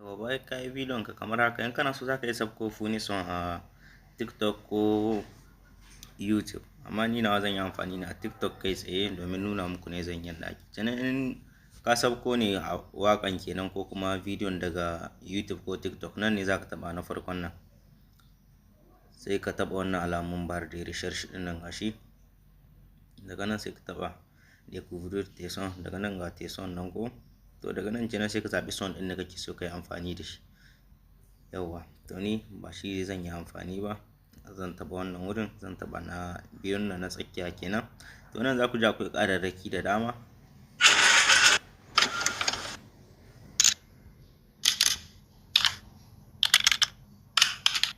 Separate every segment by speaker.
Speaker 1: To bai ka yi bidiyon ka kamar haka, in kana so za ka yi sabko funi son a TikTok ko YouTube, amma ni nawa zan yi amfani na TikTok kai tsaye domin nuna muku ne zan yanda ake. Sannan in ka sabko ne a waƙan kenan ko kuma bidiyon daga YouTube ko TikTok, nan ne za ka taɓa na farkon nan, sai ka taɓa wannan alamun bar da research ɗin nan gashi, daga nan sai ka taɓa découvrir tes sons, daga nan ga tes sons nan ko, to daga nan kenan sai ka zaɓi son ɗin da kake so ka yi amfani da shi. Yawwa, to ni ba shi zan yi amfani ba, zan taɓa wannan wurin, zan taɓa na biyun nan na tsakiya kenan. To nan za ku ja ku ƙararraki da dama.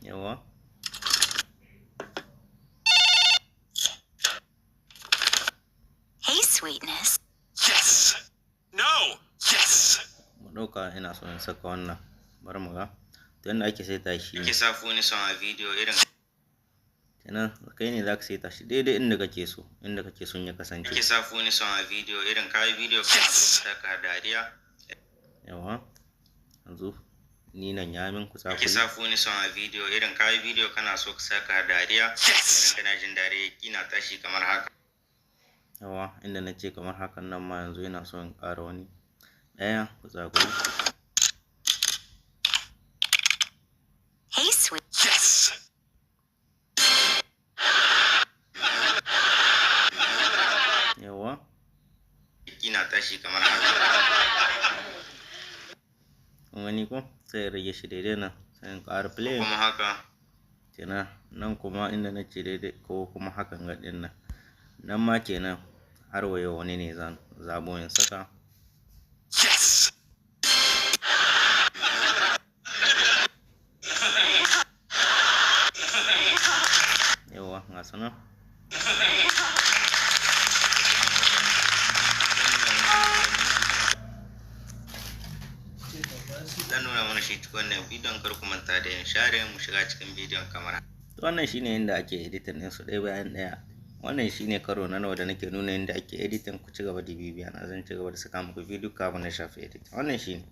Speaker 1: Yawwa,
Speaker 2: hey sweetness.
Speaker 3: Yes. No. Yes.
Speaker 1: mu ɗauka ina so in saka wannan, bari mu ga to yanda ake saita shi ne. Ake sa funi son a bidiyo irin kenan, kai ne za ka saita shi daidai inda kake so, inda kake son ya kasance. Ake sa funi son a bidiyo irin ka yi bidiyo kana so ka saka dariya. Yawa, yanzu ni nan ya min kusa. Ake sa funi son a bidiyo irin ka yi bidiyo kana so ka saka dariya, irin kana jin dariya kina tashi kamar haka. Yawa, inda na ce kamar hakan nan ma yanzu yana so in ƙara wani ɗaya ku tsakuri.
Speaker 2: Hey sweet.
Speaker 3: Yes.
Speaker 1: Yawa, kina tashi kamar haka. Kun gani ko, sai ya rage shi daidai nan, sai in ƙara play kuma haka kenan. Nan kuma inda na ce daidai ko kuma hakan ga ɗin nan, nan ma kenan har wa yau wani ne zan zabo in saka.
Speaker 3: Yes.
Speaker 1: Yawa, ga sanan. Zan nuna mana shi cikin wannan bidiyon, kar ku manta da yin share mu shiga cikin bidiyon kamar haka. Wannan shine yadda ake editing ɗin su ɗaya bayan ɗaya. Wannan shine karo na nawa da nake nuna yadda ake editing. Ku ci gaba da bibiya na, zan ci gaba da saka muku bidiyo kafin na shafi editing. Wannan shine.